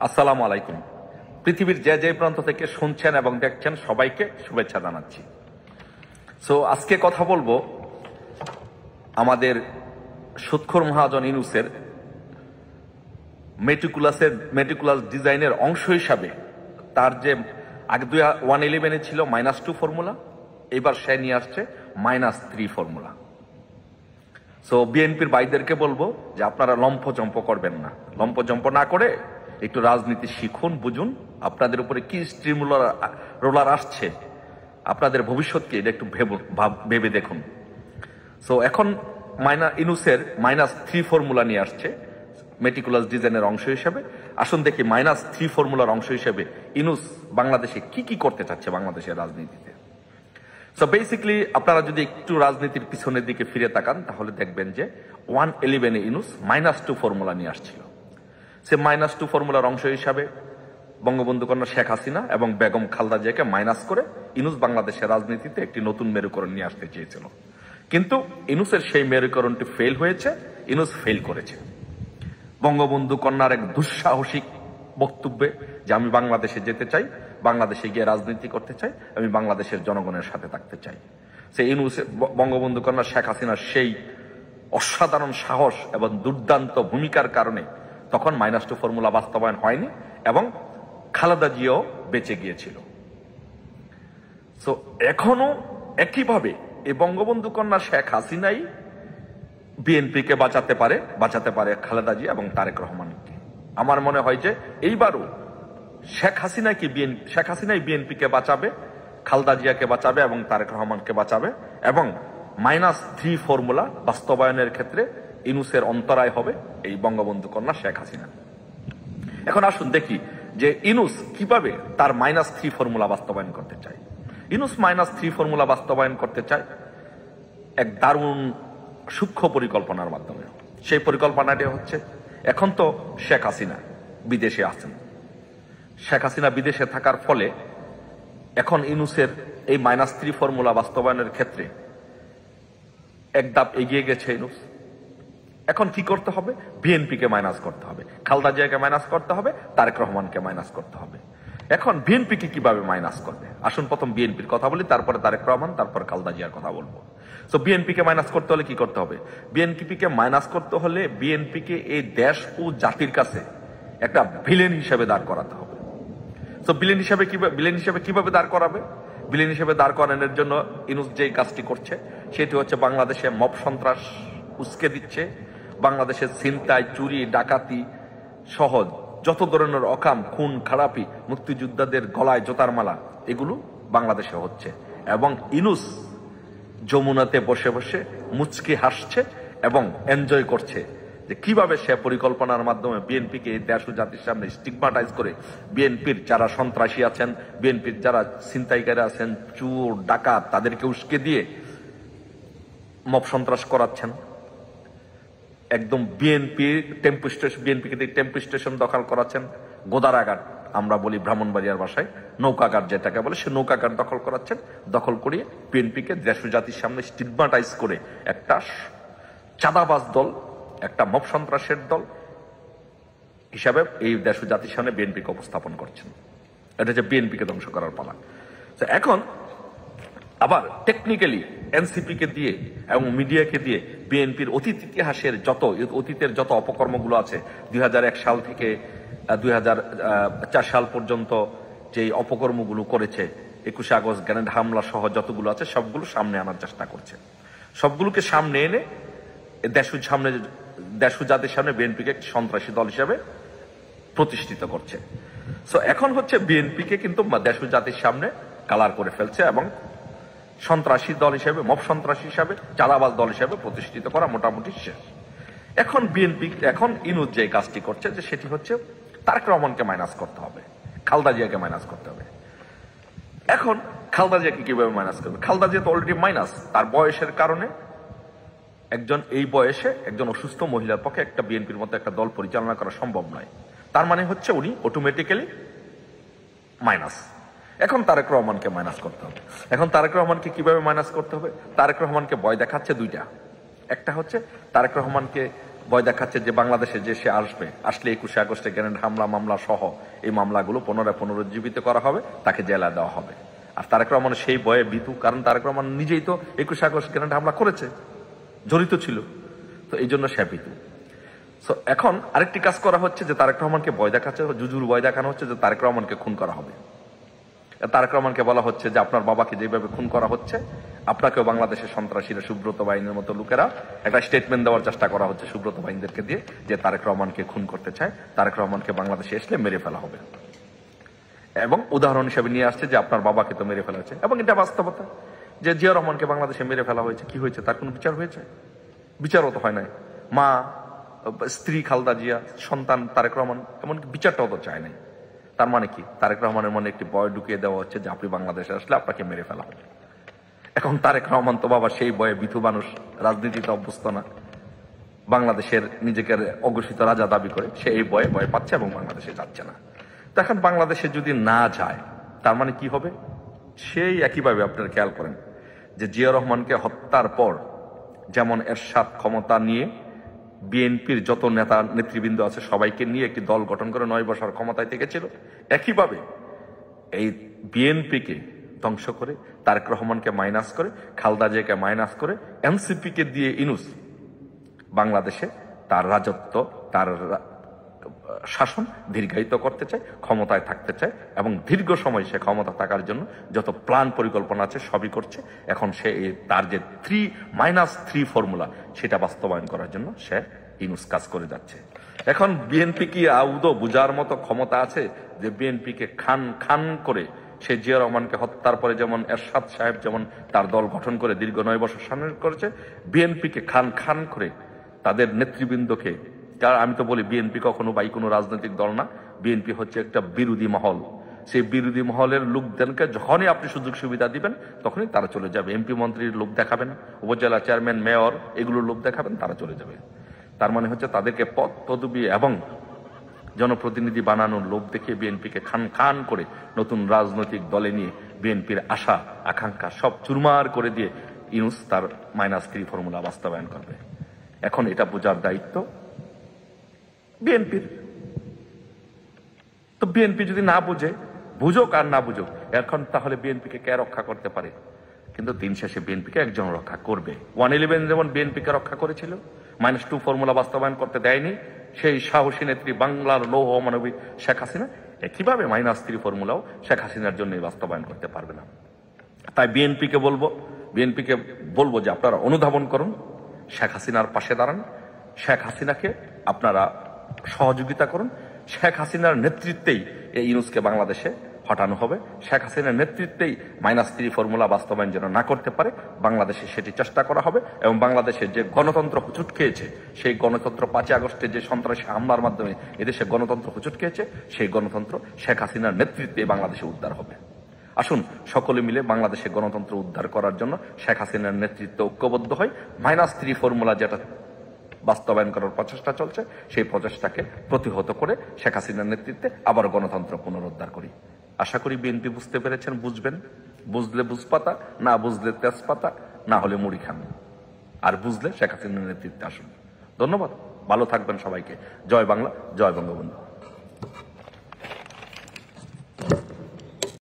আসসালামু আলাইকুম। পৃথিবীর যে যে প্রান্ত থেকে শুনছেন এবং দেখছেন সবাইকে শুভেচ্ছা জানাচ্ছি। আজকে কথা বলবো আমাদের সুৎখোর মহাজন ইউনূসের মেটিকুলাস ডিজাইনের অংশ হিসাবে তার যে আগে 111 ছিল -2 ফর্মুলা, এবার সে নিয়ে আসছে -3 ফর্মুলা। বিএনপির ভাইদেরকে বলবো যে আপনারা লম্ফজম্প করবেন না, লম্ফজম্প না করে একটু রাজনীতি শিখুন, বুঝুন আপনাদের উপরে কি স্ট্রিম রোলার আসছে, আপনাদের ভবিষ্যৎকে এটা একটু ভেবে দেখুন। এখন ইউনূসের -3 ফর্মুলা নিয়ে আসছে মেটিকুলাস ডিজাইনের অংশ হিসেবে। আসুন দেখি -3 ফর্মুলার অংশ হিসেবে ইউনূস বাংলাদেশে কি কি করতে চাচ্ছে বাংলাদেশের রাজনীতিতে। বেসিক্যালি আপনারা যদি একটু রাজনীতির পিছনের দিকে ফিরে তাকান তাহলে দেখবেন যে 111 ইউনূস -2 ফর্মুলা নিয়ে আসছিল। সে -2 ফর্মুলার অংশ হিসাবে বঙ্গবন্ধু কন্যা শেখ হাসিনা এবং বেগম খালেদা জিয়াকে মাইনাস করে ইউনূস বাংলাদেশের রাজনীতিতে একটি নতুন মেরুকরণ নিয়ে আসতে চেয়েছিল, কিন্তু ইউনূসের সেই মেরুকরণটি ফেল হয়েছে। ইউনূস ফেল করেছে বঙ্গবন্ধু কন্যার এক দুঃসাহসিক বক্তব্যে যে আমি বাংলাদেশে যেতে চাই, বাংলাদেশে গিয়ে রাজনীতি করতে চাই, আমি বাংলাদেশের জনগণের সাথে থাকতে চাই। সে ইউনূসের বঙ্গবন্ধু কন্যা শেখ হাসিনার সেই অসাধারণ সাহস এবং দুর্দান্ত ভূমিকার কারণে তখন -2 ফর্মুলা বাস্তবায়ন হয়নি এবং খালেদা জিয়াও বেঁচে গিয়েছিল। এখনো একইভাবে এই বঙ্গবন্ধু কন্যা শেখ হাসিনাই বিএনপিকে বাঁচাতে পারে খালেদা জিয়া এবং তারেক রহমানকে। আমার মনে হয় যে এইবারও শেখ হাসিনাই বিএনপিকে বাঁচাবে, খালেদা জিয়াকে বাঁচাবে এবং তারেক রহমানকে বাঁচাবে, এবং -3 ফর্মুলা বাস্তবায়নের ক্ষেত্রে ইউনূসের অন্তরায় হবে এই বঙ্গবন্ধু কন্যা শেখ হাসিনা। এখন আসুন দেখি যে ইউনূস কিভাবে তার -3 ফর্মুলা বাস্তবায়ন করতে চায়। ইউনূস -3 ফর্মুলা বাস্তবায়ন করতে চায় এক দারুণ সূক্ষ্ম পরিকল্পনার মাধ্যমে। সেই পরিকল্পনাটি হচ্ছে, এখন তো শেখ হাসিনা বিদেশে আছেন, শেখ হাসিনা বিদেশে থাকার ফলে এখন ইউনূসের এই -3 ফর্মুলা বাস্তবায়নের ক্ষেত্রে এক ধাপ এগিয়ে গেছে ইউনূস। এখন কি করতে হবে? বিএনপিকে মাইনাস করতে হবে, খালেদা জিয়াকে মাইনাস করতে হবে, তারেক রহমানকে মাইনাস করতে হবে। এখন বিএনপিকে কিভাবে মাইনাস করবে? আসুন প্রথম বিএনপির কথা বলি, তারপরে তারেক রহমান, তারপর খালেদা জিয়ার কথা বলবো। বিএনপিকে মাইনাস করতে হলে কি করতে হবে? বিএনপিকে মাইনাস করতে হলে বিএনপিকে এই দেশ ও জাতির কাছে একটা ভিলেন হিসেবে দাঁড় করাতে হবে। ভিলেন হিসেবে কিভাবে দাঁড় করাবে? ভিলেন হিসেবে দাঁড় করানোর জন্য ইউনূস যে কাজটি করছে সেটি হচ্ছে বাংলাদেশে মব সন্ত্রাস উস্কে দিচ্ছে, বাংলাদেশের ছিনতাই, চুরি, ডাকাতি সহ যত ধরনের অকাম, খুন খারাপি, মুক্তিযোদ্ধাদের গলায় জোতার মালা, এগুলো বাংলাদেশে হচ্ছে। এবং ইউনূস যমুনাতে বসে বসে মুচকি হাসছে এবং এনজয় করছে যে কিভাবে সে পরিকল্পনার মাধ্যমে বিএনপিকে এই দেশ ও জাতির সামনে স্টিগমাটাইজ করে বিএনপির যারা সন্ত্রাসী আছেন, বিএনপির যারা ছিনতাইকারী আছেন, চোর ডাকাত, তাদেরকে উস্কে দিয়ে মব সন্ত্রাস করাচ্ছেন। একদম বিএনপিকে দিয়ে টেম্পু স্টেশন দখল করাচ্ছেন, গোদারাঘাট আমরা বলি ব্রাহ্মণবাড়িয়ার ভাষায়, নৌকাঘাট যেটাকে বলে, সে নৌকাঘাট দখল করাচ্ছেন। দখল করিয়ে বিএনপিকে দেশ ও জাতির সামনে স্টিগমাটাইজ করে একটা চাঁদাবাজ দল, একটা মব সন্ত্রাসের দল হিসাবে এই দেশ ও জাতির সামনে বিএনপিকে উপস্থাপন করছেন। এটা হচ্ছে বিএনপিকে ধ্বংস করার পালা। এখন আবার টেকনিক্যালি এনসিপিকে দিয়ে এবং মিডিয়াকে দিয়ে বিএনপির অতীতের যত অপকর্মগুলো আছে, 2001 সাল থেকে 2004 সাল পর্যন্ত যে অপকর্মগুলো করেছে, 21 আগস্ট গ্রেনেড হামলা সহ যতগুলো আছে সবগুলো সামনে আনার চেষ্টা করছে। সবগুলোকে সামনে এনে দেশ ও জাতির সামনে বিএনপিকে একটি সন্ত্রাসী দল হিসেবে প্রতিষ্ঠিত করছে। এখন হচ্ছে বিএনপিকে কিন্তু দেশ ও জাতির সামনে কালার করে ফেলছে এবং সন্ত্রাসী দল হিসেবে, মব সন্ত্রাসী হিসাবে, চাঁদাবাজ দল হিসেবে প্রতিষ্ঠিত করা মোটামুটি শেষ। এখন ইউনূস যে কাজটি করছে যে সেটি হচ্ছে তারেক রহমানকে মাইনাস করতে হবে, খালেদা জিয়াকে মাইনাস করতে হবে। এখন খালেদা জিয়াকে কিভাবে মাইনাস করবে? খালেদা জিয়া তো অলরেডি মাইনাস, তার বয়সের কারণে। এই বয়সে একজন অসুস্থ মহিলার পক্ষে একটা বিএনপির মতো একটা দল পরিচালনা করা সম্ভব নয়। তার মানে হচ্ছে উনি অটোমেটিক্যালি মাইনাস। এখন তারেক রহমানকে মাইনাস করতে হবে। এখন তারেক রহমানকে কিভাবে মাইনাস করতে হবে? তারেক রহমানকে ভয় দেখাচ্ছে দুইটা। একটা হচ্ছে তারেক রহমানকে ভয় দেখাচ্ছে যে বাংলাদেশে যে সে আসলে 21শে আগস্টে গ্রেনেড হামলা মামলা সহ এই মামলাগুলো পুনরুজ্জীবিত করা হবে, তাকে জেলা দেওয়া হবে। আর তারেক রহমান সেই ভয়ে ভীতু, কারণ তারেক রহমান নিজেই তো 21শে আগস্ট গ্রেনেড হামলা করেছে, জড়িত ছিল, তো এই জন্য সে ভীতু। তো এখন আরেকটি কাজ করা হচ্ছে যে তারেক রহমানকে ভয় দেখাচ্ছে, জুজুর ভয় দেখানো হচ্ছে যে তারেক রহমানকে খুন করা হবে। তারেক রহমানকে বলা হচ্ছে যে আপনার বাবাকে যেভাবে খুন করা হচ্ছে আপনাকেও বাংলাদেশের সন্ত্রাসীরা, সুব্রত বাহিনীর মতো লোকেরা একটা স্টেটমেন্ট দেওয়ার চেষ্টা করা হচ্ছে সুব্রত বাহিনীদেরকে দিয়ে যে তারেক রহমানকে খুন করতে চায়, তারেক রহমানকে বাংলাদেশে আসলে মেরে ফেলা হবে। এবং উদাহরণ হিসেবে নিয়ে আসছে যে আপনার বাবাকে তো মেরে ফেলা হয়েছে, এবং এটা বাস্তবতা যে জিয়া রহমানকে বাংলাদেশে মেরে ফেলা হয়েছে। কি হয়েছে? তার কোনো বিচার হয়েছে? বিচারও তো হয় নাই। মা, স্ত্রী খালেদা জিয়া, সন্তান তারেক রহমান, এমনকি বিচারটাও তো চায় নাই। তার মানে কি? তারেক রহমানের মনে একটি ভয় ঢুকিয়ে দেওয়া হচ্ছে যে আপনি বাংলাদেশে আসলে আপনাকে মেরে ফেলা হবে। এখন তারেক রহমান তো বাবা সেই ভয়ে ভীতু মানুষ, রাজনীতিতে অভ্যস্ত না, বাংলাদেশের নিজেকে অঘোষিত রাজা দাবি করে, সে এই ভয়ে ভয় পাচ্ছে এবং বাংলাদেশে যাচ্ছে না। এখন বাংলাদেশে যদি না যায় তার মানে কি হবে? সেই একইভাবে আপনারা খেয়াল করেন যে জিয়া রহমানকে হত্যার পর যেমন এরশাদ ক্ষমতা নিয়ে বিএনপির যত নেতা নেতৃবৃন্দ আছে সবাইকে নিয়ে একটি দল গঠন করে 9 বছর ক্ষমতায় থেকেছিল, একইভাবে এই বিএনপিকে ধ্বংস করে, তারেক রহমানকে মাইনাস করে, খালেদা জিয়াকে মাইনাস করে, এনসিপিকে দিয়ে ইনুস বাংলাদেশে তার রাজত্ব, তার শাসন দীর্ঘায়িত করতে চায়, ক্ষমতায় থাকতে চায়, এবং দীর্ঘ সময় সে ক্ষমতা থাকার জন্য যত প্ল্যান পরিকল্পনা আছে সবই করছে। এখন সে তার যে 3-3 ফর্মুলা সেটা বাস্তবায়ন করার জন্য সে ইনুস কাজ করে যাচ্ছে। এখন বিএনপি কি আদৌ বুঝার মতো ক্ষমতা আছে যে বিএনপিকে খান খান করে সে জিয়া রহমানকে হত্যার পরে যেমন এরশাদ সাহেব যেমন তার দল গঠন করে দীর্ঘ 9 বছর শাসন করেছে, বিএনপিকে খান খান করে তাদের নেতৃবৃন্দকে, কারণ আমি তো বলি বিএনপি কখনো কোনো রাজনৈতিক দল না, বিএনপি হচ্ছে একটা বিরোধী মহল। সেই বিরোধী মহলের লোকদেরকে যখনই আপনি সুযোগ সুবিধা দিবেন তখনই তারা চলে যাবে। এমপি মন্ত্রীর লোক দেখাবেন, উপজেলা চেয়ারম্যান মেয়র এগুলোর লোক দেখাবেন, তারা চলে যাবে। তার মানে হচ্ছে তাদেরকে পদ পদবি এবং জনপ্রতিনিধি বানানোর লোভ দেখিয়ে বিএনপিকে খান খান করে নতুন রাজনৈতিক দলে নিয়ে বিএনপির আশা আকাঙ্ক্ষা সব চুরমার করে দিয়ে ইউনূস তার -3 ফর্মুলা বাস্তবায়ন করবে। এখন এটা বোঝার দায়িত্ব বিএনপির। তো বিএনপি যদি না বুঝে, বুঝুক আর না বুঝুক, এখন তাহলে বিএনপিকে কে রক্ষা করতে পারে? কিন্তু দিন শেষে বিএনপিকে একজন রক্ষা করবে। 111 যেমন বিএনপিকে রক্ষা করেছিল, -2 ফর্মুলা বাস্তবায়ন করতে দেয়নি সেই সাহসী নেত্রী বাংলার লৌহ মানবী শেখ হাসিনা, একইভাবে -3 ফর্মুলাও শেখ হাসিনার জন্য বাস্তবায়ন করতে পারবে না। তাই বিএনপিকে বলবো যে আপনারা অনুধাবন করুন, শেখ হাসিনার পাশে দাঁড়ান, শেখ হাসিনাকে আপনারা সহযোগিতা করুন। শেখ হাসিনার নেতৃত্বেই এই ইউনূসকে বাংলাদেশে হটানো হবে। শেখ হাসিনার নেতৃত্বেই -3 ফর্মুলা বাস্তবায়ন যেন না করতে পারে বাংলাদেশে সেটি চেষ্টা করা হবে। এবং বাংলাদেশের যে গণতন্ত্র হুচুট খেয়েছে, সেই গণতন্ত্র 5 আগস্টে যে সন্ত্রাসী হামলার মাধ্যমে এদেশে গণতন্ত্র হুচুট খেয়েছে, সেই গণতন্ত্র শেখ হাসিনার নেতৃত্বে বাংলাদেশে উদ্ধার হবে। আসুন সকলে মিলে বাংলাদেশে গণতন্ত্র উদ্ধার করার জন্য শেখ হাসিনার নেতৃত্বে ঐক্যবদ্ধ হয়। -3 ফর্মুলা যেটা বাস্তবায়ন করার প্রচেষ্টা চলছে, সেই প্রচেষ্টাকে প্রতিহত করে শেখ হাসিনার নেতৃত্বে আবার গণতন্ত্র পুনরুদ্ধার করি। আশা করি বিএনপি বুঝতে পেরেছেন, বুঝবেন। বুঝলে বুঝপাতা, না বুঝলে তেজপাতা, না হলে মুড়ি খান, আর বুঝলে শেখ হাসিনার নেতৃত্বে আসুন। ধন্যবাদ, ভালো থাকবেন সবাইকে। জয় বাংলা, জয় বঙ্গবন্ধু।